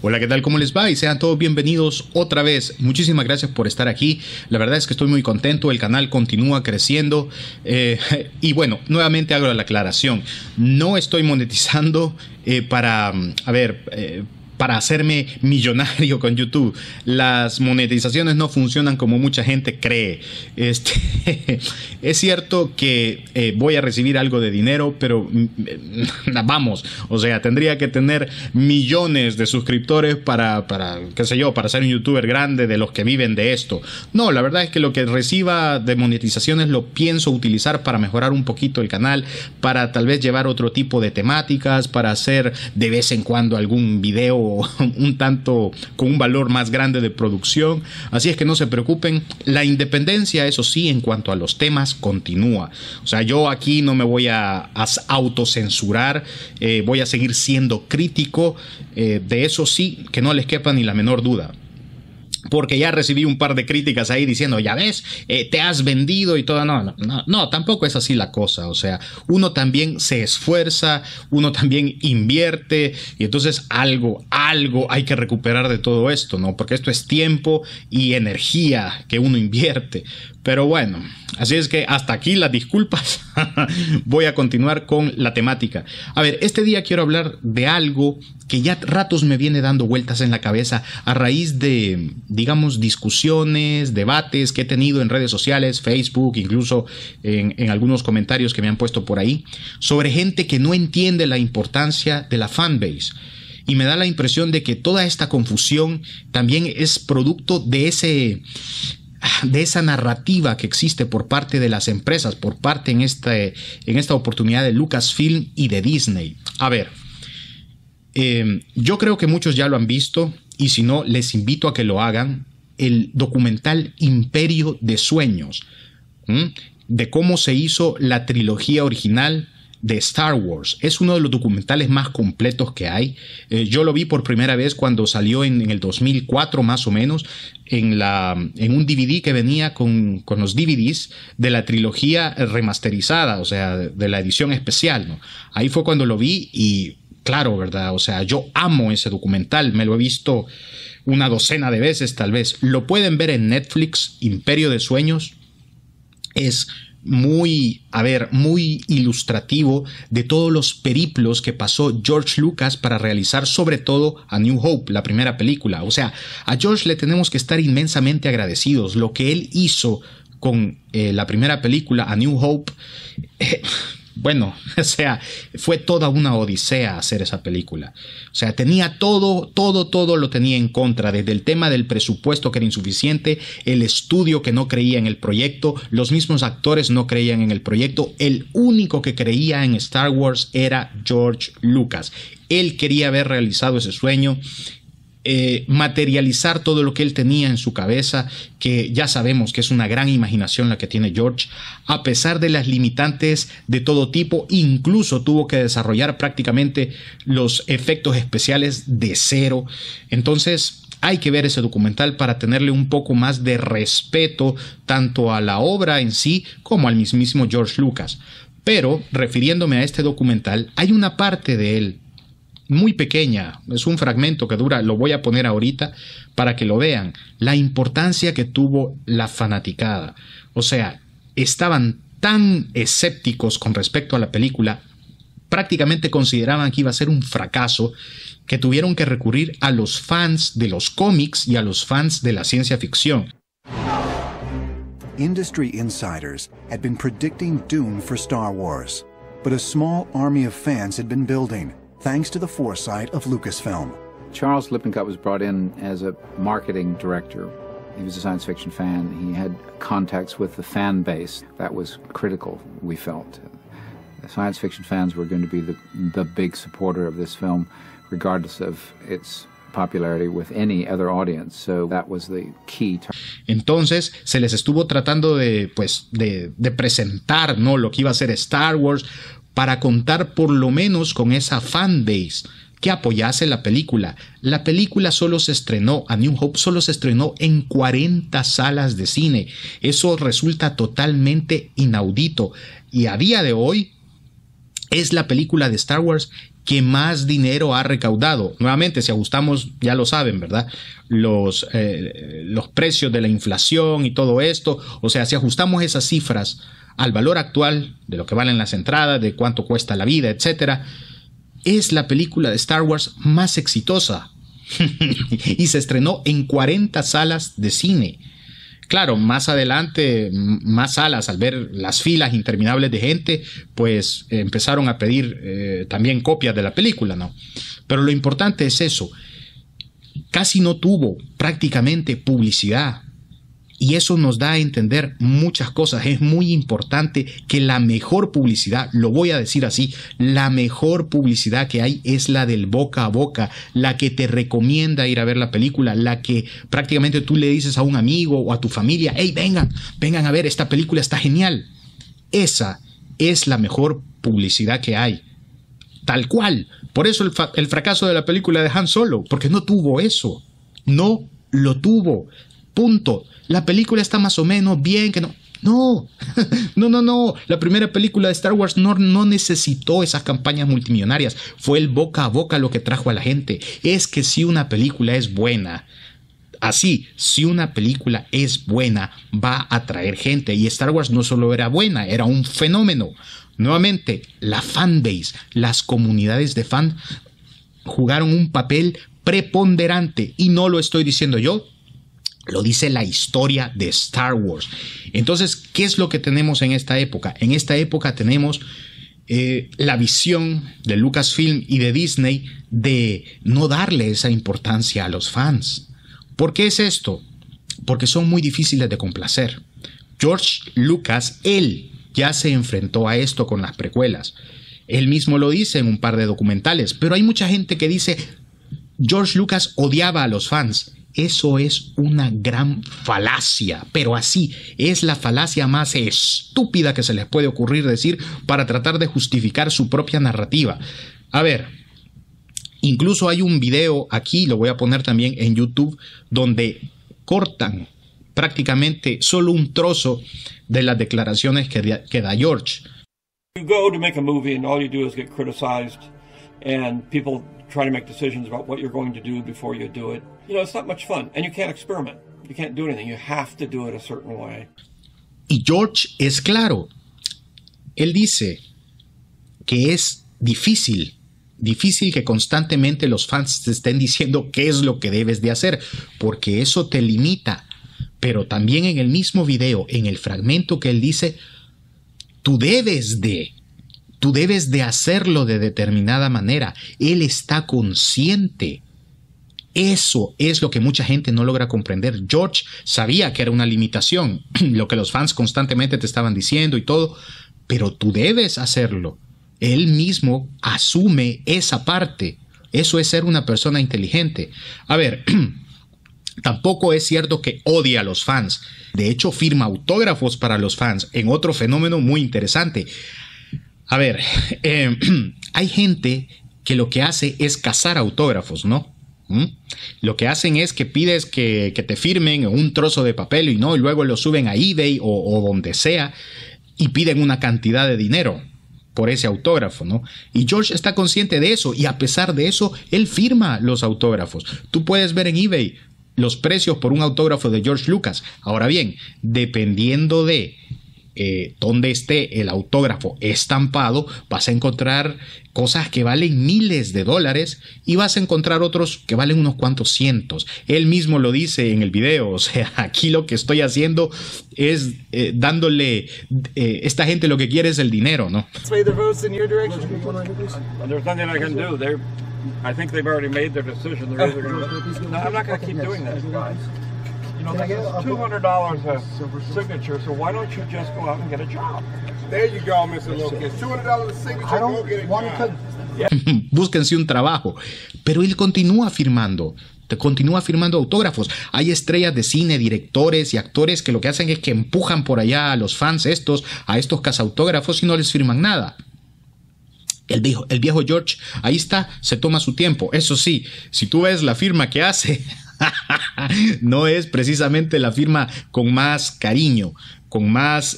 Hola, ¿qué tal? ¿Cómo les va? Y sean todos bienvenidos otra vez. Muchísimas gracias por estar aquí. La verdad es que estoy muy contento. El canal continúa creciendo. Y bueno, nuevamente hago la aclaración. No estoy monetizando para hacerme millonario con YouTube. Las monetizaciones no funcionan como mucha gente cree. Es cierto que voy a recibir algo de dinero, pero vamos, o sea, tendría que tener millones de suscriptores para qué sé yo, para ser un youtuber grande de los que viven de esto. No, la verdad es que lo que reciba de monetizaciones lo pienso utilizar para mejorar un poquito el canal, para tal vez llevar otro tipo de temáticas, para hacer de vez en cuando algún video un tanto con un valor más grande de producción. Así es que no se preocupen, la independencia, eso sí, en cuanto a los temas, continúa. O sea, yo aquí no me voy a autocensurar, voy a seguir siendo crítico, de eso sí, que no les quepa ni la menor duda. Porque ya recibí un par de críticas ahí diciendo, ya ves, te has vendido y todo. No, tampoco es así la cosa. O sea, uno también se esfuerza, uno también invierte y entonces algo hay que recuperar de todo esto, ¿no? Porque esto es tiempo y energía que uno invierte. Pero bueno, así es que hasta aquí las disculpas. Voy a continuar con la temática. A ver, este día quiero hablar de algo que ya ratos me viene dando vueltas en la cabeza a raíz de, digamos, discusiones, debates que he tenido en redes sociales, Facebook, incluso en algunos comentarios que me han puesto por ahí, sobre gente que no entiende la importancia de la fanbase. Y me da la impresión de que toda esta confusión también es producto de esa narrativa que existe por parte de las empresas, por parte en esta oportunidad de Lucasfilm y de Disney. A ver, yo creo que muchos ya lo han visto y si no, les invito a que lo hagan. El documental Imperio de Sueños, de cómo se hizo la trilogía original de Star Wars. Es uno de los documentales más completos que hay. Yo lo vi por primera vez cuando salió en el 2004 más o menos, en un DVD que venía con los DVDs de la trilogía remasterizada, o sea, de la edición especial, ¿no? Ahí fue cuando lo vi y claro, ¿verdad? O sea, yo amo ese documental, me lo he visto una docena de veces tal vez. Lo pueden ver en Netflix, Imperio de Sueños. Es muy ilustrativo de todos los periplos que pasó George Lucas para realizar sobre todo A New Hope, la primera película. O sea, a George le tenemos que estar inmensamente agradecidos. Lo que él hizo con la primera película, A New Hope, bueno, o sea, fue toda una odisea hacer esa película. O sea, tenía todo lo tenía en contra, desde el tema del presupuesto que era insuficiente, el estudio que no creía en el proyecto, los mismos actores no creían en el proyecto. El único que creía en Star Wars era George Lucas. Él quería haber realizado ese sueño, materializar todo lo que él tenía en su cabeza, que ya sabemos que es una gran imaginación la que tiene George, a pesar de las limitantes de todo tipo. Incluso tuvo que desarrollar prácticamente los efectos especiales de cero. Entonces hay que ver ese documental para tenerle un poco más de respeto tanto a la obra en sí como al mismísimo George Lucas. Pero refiriéndome a este documental, hay una parte de él muy pequeña, es un fragmento que dura, lo voy a poner ahorita para que lo vean, la importancia que tuvo la fanaticada. O sea, estaban tan escépticos con respecto a la película, prácticamente consideraban que iba a ser un fracaso, que tuvieron que recurrir a los fans de los cómics y a los fans de la ciencia ficción. Industry insiders had been predicting doom for Star Wars, but a small army of fans had been building, thanks to the foresight of Lucasfilm. Charles Lippincott was brought in as a marketing director. He was a science fiction fan. He had contacts with the fan base. That was critical, we felt. The science fiction fans were going to be the big supporter of this film, regardless of its popularity with any other audience. So that was the key. Entonces se les estuvo tratando de presentar, ¿no?, lo que iba a ser Star Wars, para contar por lo menos con esa fanbase que apoyase la película. La película solo se estrenó, A New Hope solo se estrenó en 40 salas de cine. Eso resulta totalmente inaudito. Y a día de hoy es la película de Star Wars que más dinero ha recaudado. Nuevamente, si ajustamos, ya lo saben, ¿verdad? Los precios de la inflación y todo esto. O sea, si ajustamos esas cifras al valor actual de lo que valen las entradas, de cuánto cuesta la vida, etcétera, es la película de Star Wars más exitosa. Y se estrenó en 40 salas de cine. Claro, más adelante, más salas, al ver las filas interminables de gente, pues empezaron a pedir también copias de la película, ¿no? Pero lo importante es eso. Casi no tuvo prácticamente publicidad. Y eso nos da a entender muchas cosas. Es muy importante que la mejor publicidad, lo voy a decir así, la mejor publicidad que hay es la del boca a boca, la que te recomienda ir a ver la película, la que prácticamente tú le dices a un amigo o a tu familia, hey, vengan a ver, esta película está genial. Esa es la mejor publicidad que hay. Tal cual. Por eso el fracaso de la película de Han Solo, porque no tuvo eso. No lo tuvo. Punto. La película está más o menos bien, que no. No, no. La primera película de Star Wars no necesitó esas campañas multimillonarias. Fue el boca a boca lo que trajo a la gente. Es que si una película es buena, si una película es buena, va a atraer gente. Y Star Wars no solo era buena, era un fenómeno. Nuevamente, la fanbase, las comunidades de fans jugaron un papel preponderante. Y no lo estoy diciendo yo. Lo dice la historia de Star Wars. Entonces, ¿qué es lo que tenemos en esta época? En esta época tenemos la visión de Lucasfilm y de Disney de no darle esa importancia a los fans. ¿Por qué es esto? Porque son muy difíciles de complacer. George Lucas, él ya se enfrentó a esto con las precuelas. Él mismo lo dice en un par de documentales, pero hay mucha gente que dice George Lucas odiaba a los fans. Eso es una gran falacia, pero así es la falacia más estúpida que se les puede ocurrir decir para tratar de justificar su propia narrativa. A ver, incluso hay un video aquí, lo voy a poner también en YouTube, donde cortan prácticamente solo un trozo de las declaraciones que da George. You go to make a movie and all you do is get criticized and people try to make decisions about what you're going to do before you do it. You know, it's not much fun. And you can't experiment. You can't do anything. You have to do it a certain way. Y George es claro. Él dice que es difícil que constantemente los fans te estén diciendo qué es lo que debes de hacer, porque eso te limita. Pero también en el mismo video, en el fragmento que él dice, tú debes de hacerlo de determinada manera. Él está consciente. Eso es lo que mucha gente no logra comprender. George sabía que era una limitación, lo que los fans constantemente te estaban diciendo y todo, pero tú debes hacerlo. Él mismo asume esa parte. Eso es ser una persona inteligente. A ver, tampoco es cierto que odie a los fans. De hecho, firma autógrafos para los fans, en otro fenómeno muy interesante. A ver, hay gente que lo que hace es cazar autógrafos, ¿no? Lo que hacen es que pides que te firmen un trozo de papel y luego lo suben a eBay o donde sea y piden una cantidad de dinero por ese autógrafo, ¿no? Y George está consciente de eso y a pesar de eso, él firma los autógrafos. Tú puedes ver en eBay los precios por un autógrafo de George Lucas. Ahora bien, dependiendo de donde esté el autógrafo estampado, vas a encontrar cosas que valen miles de dólares y vas a encontrar otros que valen unos cuantos cientos. Él mismo lo dice en el video. O sea, aquí lo que estoy haciendo es dándole esta gente lo que quiere es el dinero, ¿no? I think they've already made their decision. No, I'm not going to keep doing that, guys. You know, this is $200 a signature, so why don't you just go out and get a job? There you go, Mr. Lucas. $200 a signature, go get a job. Búsquense un trabajo. Pero él continúa firmando autógrafos. Hay estrellas de cine, directores y actores que lo que hacen es que empujan por allá a los fans a estos cazautógrafos y no les firman nada. El viejo George, ahí está, se toma su tiempo. Eso sí, si tú ves la firma que hace, no es precisamente la firma con más cariño, con más,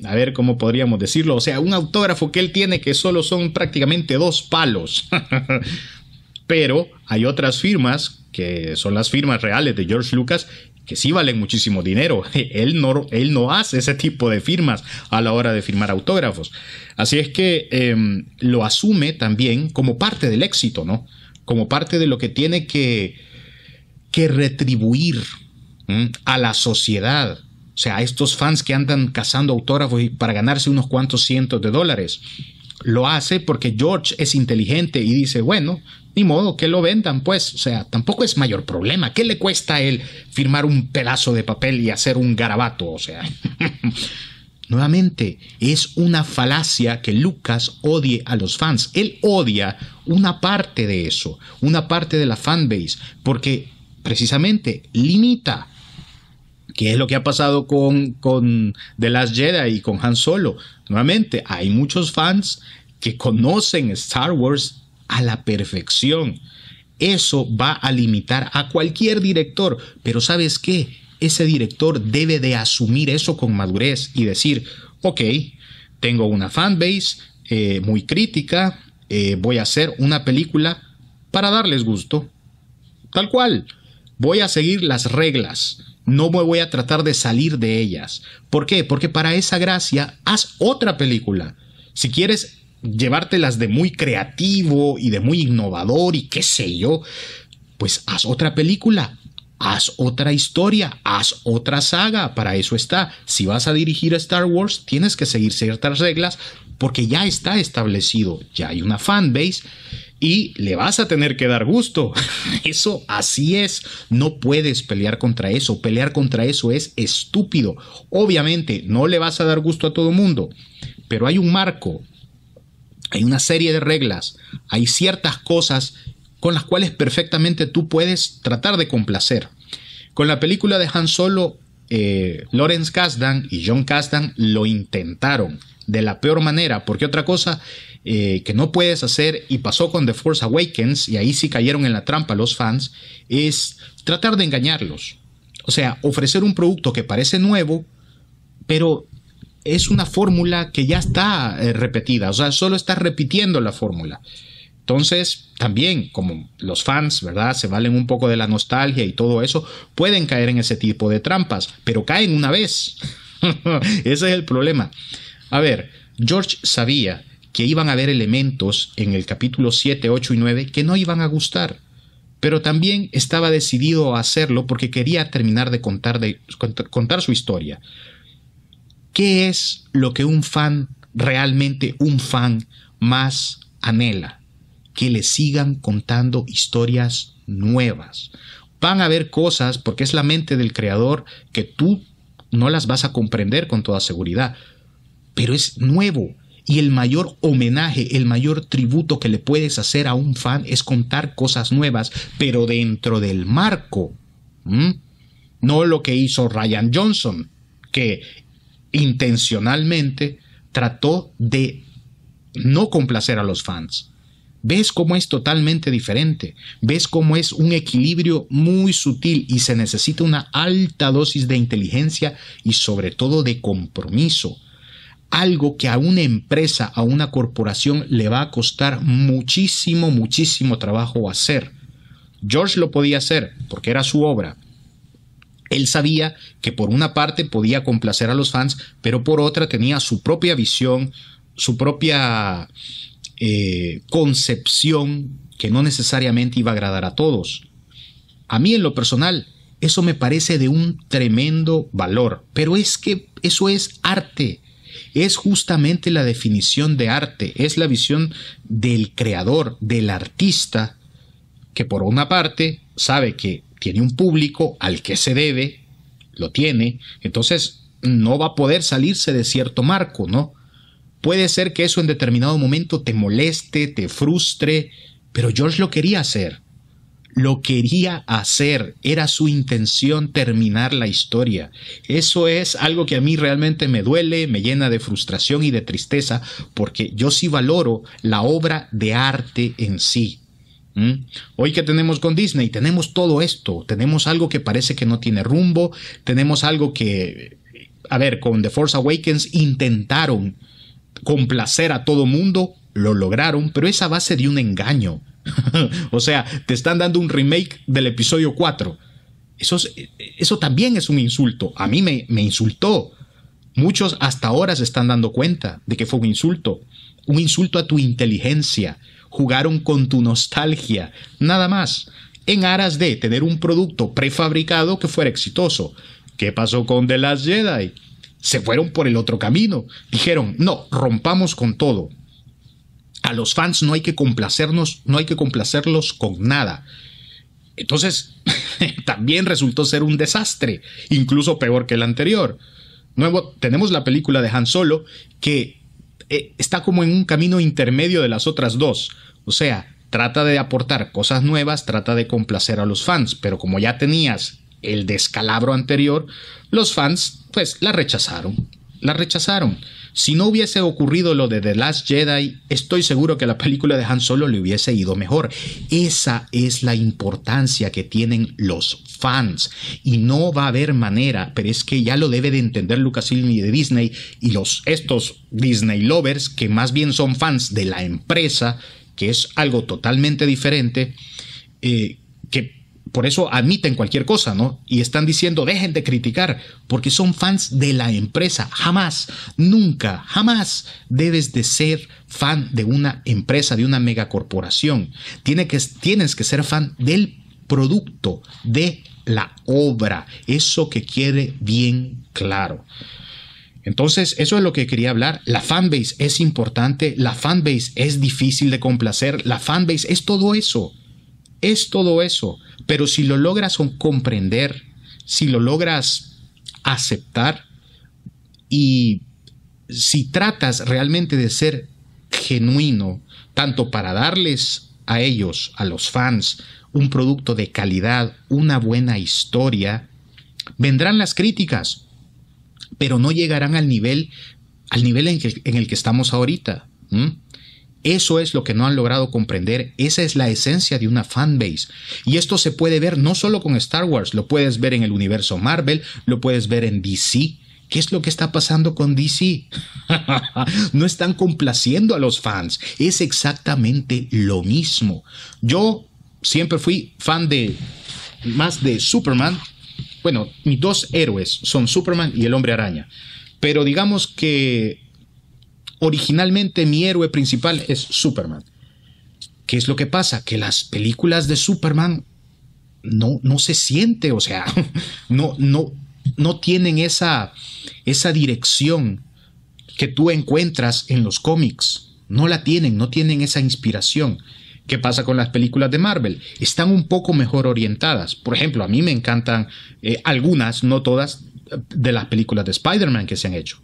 a ver cómo podríamos decirlo, o sea, un autógrafo que él tiene que solo son prácticamente 2 palos. Pero hay otras firmas, que son las firmas reales de George Lucas, que sí valen muchísimo dinero. Él no hace ese tipo de firmas a la hora de firmar autógrafos. Así es que lo asume también como parte del éxito, ¿no? Como parte de lo que tiene que retribuir a la sociedad. O sea, a estos fans que andan cazando autógrafos para ganarse unos cuantos cientos de dólares. Lo hace porque George es inteligente y dice, bueno, ni modo, que lo vendan, pues. O sea, tampoco es mayor problema. ¿Qué le cuesta a él firmar un pedazo de papel y hacer un garabato? O sea, nuevamente, es una falacia que Lucas odie a los fans. Él odia una parte de eso, una parte de la fanbase, porque precisamente limita. ¿Qué es lo que ha pasado con The Last Jedi y con Han Solo? Nuevamente, hay muchos fans que conocen Star Wars a la perfección. Eso va a limitar a cualquier director. Pero ¿sabes qué? Ese director debe de asumir eso con madurez y decir, ok, tengo una fanbase muy crítica, voy a hacer una película para darles gusto. Tal cual. Voy a seguir las reglas. No me voy a tratar de salir de ellas. ¿Por qué? Porque para esa gracia, haz otra película. Si quieres llevártelas de muy creativo y de muy innovador y qué sé yo, pues haz otra película, haz otra historia, haz otra saga. Para eso está. Si vas a dirigir a Star Wars, tienes que seguir ciertas reglas porque ya está establecido. Ya hay una fanbase. Y le vas a tener que dar gusto. Eso así es. No puedes pelear contra eso. Pelear contra eso es estúpido. Obviamente no le vas a dar gusto a todo el mundo. Pero hay un marco. Hay una serie de reglas. Hay ciertas cosas con las cuales perfectamente tú puedes tratar de complacer. Con la película de Han Solo, Lawrence Kasdan y John Kasdan lo intentaron de la peor manera. Porque otra cosa que no puedes hacer, y pasó con The Force Awakens, y ahí sí cayeron en la trampa los fans, es tratar de engañarlos. O sea, ofrecer un producto que parece nuevo, pero es una fórmula que ya está repetida. O sea, solo estás repitiendo la fórmula. Entonces, también, como los fans, ¿verdad?, se valen un poco de la nostalgia y todo eso, pueden caer en ese tipo de trampas, pero caen una vez. Ese es el problema. A ver, George sabía que iban a haber elementos en el capítulo 7, 8 y 9 que no iban a gustar. Pero también estaba decidido a hacerlo porque quería terminar de contar su historia. ¿Qué es lo que un fan, realmente un fan, más anhela? Que le sigan contando historias nuevas. Van a haber cosas, porque es la mente del creador, que tú no las vas a comprender con toda seguridad. Pero es nuevo. Y el mayor homenaje, el mayor tributo que le puedes hacer a un fan es contar cosas nuevas, pero dentro del marco. No lo que hizo Rian Johnson, que intencionalmente trató de no complacer a los fans. ¿Ves cómo es totalmente diferente? ¿Ves cómo es un equilibrio muy sutil y se necesita una alta dosis de inteligencia y sobre todo de compromiso? Algo que a una empresa, a una corporación le va a costar muchísimo, muchísimo trabajo hacer. George lo podía hacer porque era su obra. Él sabía que por una parte podía complacer a los fans, pero por otra tenía su propia visión, su propia concepción que no necesariamente iba a agradar a todos. A mí en lo personal eso me parece de un tremendo valor, pero es que eso es arte. Es justamente la definición de arte, es la visión del creador, del artista, que por una parte sabe que tiene un público al que se debe, lo tiene, entonces no va a poder salirse de cierto marco, ¿no? Puede ser que eso en determinado momento te moleste, te frustre, pero George lo quería hacer. Lo quería hacer, era su intención terminar la historia. Eso es algo que a mí realmente me duele, me llena de frustración y de tristeza, porque yo sí valoro la obra de arte en sí. Hoy que tenemos con Disney, tenemos todo esto, tenemos algo que parece que no tiene rumbo, tenemos algo que, a ver, con The Force Awakens intentaron complacer a todo mundo, lo lograron, pero es a base de un engaño. O sea, te están dando un remake del episodio 4. Eso también es un insulto. A mí me insultó. Muchos hasta ahora se están dando cuenta de que fue un insulto a tu inteligencia. Jugaron con tu nostalgia, nada más, en aras de tener un producto prefabricado que fuera exitoso. ¿Qué pasó con The Last Jedi? Se fueron por el otro camino. Dijeron, no, rompamos con todo. A los fans no hay que complacerlos con nada. Entonces, también resultó ser un desastre, incluso peor que el anterior. Luego, tenemos la película de Han Solo, que está como en un camino intermedio de las otras dos. O sea, trata de aportar cosas nuevas, trata de complacer a los fans, pero como ya tenías el descalabro anterior, los fans pues la rechazaron. Si no hubiese ocurrido lo de The Last Jedi, estoy seguro que la película de Han Solo le hubiese ido mejor. Esa es la importancia que tienen los fans. Y no va a haber manera, pero es que ya lo debe de entender Lucasfilm y de Disney, y estos Disney lovers, que más bien son fans de la empresa, que es algo totalmente diferente, que por eso admiten cualquier cosa, ¿no? Y están diciendo, dejen de criticar, porque son fans de la empresa. Jamás, nunca, jamás debes de ser fan de una empresa, de una megacorporación. Tienes que ser fan del producto, de la obra. Eso que quede bien claro. Entonces, eso es lo que quería hablar. La fanbase es importante, la fanbase es difícil de complacer, la fanbase es todo eso. Es todo eso. Pero si lo logras comprender, si lo logras aceptar y si tratas realmente de ser genuino, tanto para darles a ellos, a los fans, un producto de calidad, una buena historia, vendrán las críticas, pero no llegarán al nivel en el que estamos ahorita. Eso es lo que no han logrado comprender. Esa es la esencia de una fanbase. Y esto se puede ver no solo con Star Wars, lo puedes ver en el universo Marvel, lo puedes ver en DC. ¿Qué es lo que está pasando con DC? No están complaciendo a los fans. Es exactamente lo mismo. Yo siempre fui fan más de Superman. Bueno, mis dos héroes son Superman y el Hombre Araña. Pero digamos que originalmente mi héroe principal es Superman. ¿Qué es lo que pasa? Que las películas de Superman no se siente, o sea, no tienen esa dirección que tú encuentras en los cómics. No la tienen, no tienen esa inspiración. ¿Qué pasa con las películas de Marvel? Están un poco mejor orientadas. Por ejemplo, a mí me encantan algunas, no todas, de las películas de Spider-Man que se han hecho.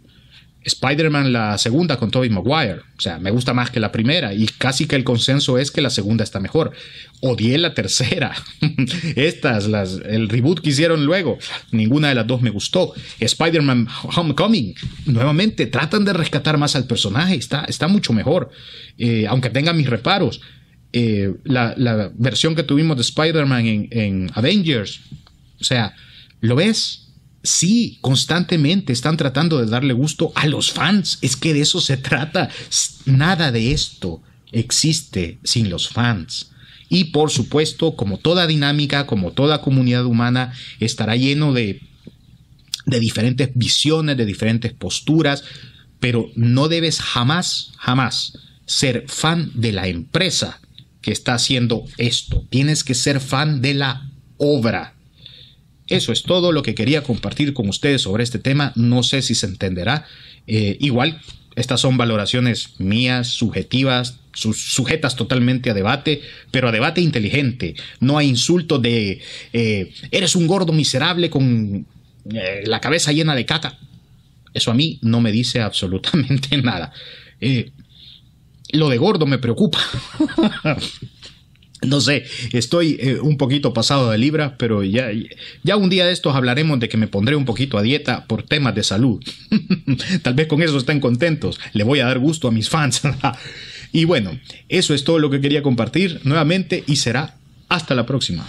Spider-Man, la segunda con Tobey Maguire, o sea, me gusta más que la primera y casi que el consenso es que la segunda está mejor. Odié la tercera. El reboot que hicieron luego, ninguna de las dos me gustó. Spider-Man Homecoming, nuevamente tratan de rescatar más al personaje, está mucho mejor, aunque tenga mis reparos. La versión que tuvimos de Spider-Man en Avengers, o sea, ¿lo ves? Sí, constantemente están tratando de darle gusto a los fans. Es que de eso se trata. Nada de esto existe sin los fans. Y por supuesto, como toda dinámica, como toda comunidad humana, estará lleno de diferentes visiones, de diferentes posturas, pero no debes jamás ser fan de la empresa que está haciendo esto. Tienes que ser fan de la obra. Eso es todo lo que quería compartir con ustedes sobre este tema. No sé si se entenderá. Igual, estas son valoraciones mías, subjetivas, sujetas totalmente a debate, pero a debate inteligente. No a insultos de eres un gordo miserable con la cabeza llena de caca. Eso a mí no me dice absolutamente nada. Lo de gordo me preocupa. No sé, estoy un poquito pasado de libra, pero ya un día de estos hablaremos de que me pondré un poquito a dieta por temas de salud. Tal vez con eso estén contentos. Le voy a dar gusto a mis fans. Y bueno, eso es todo lo que quería compartir nuevamente y será hasta la próxima.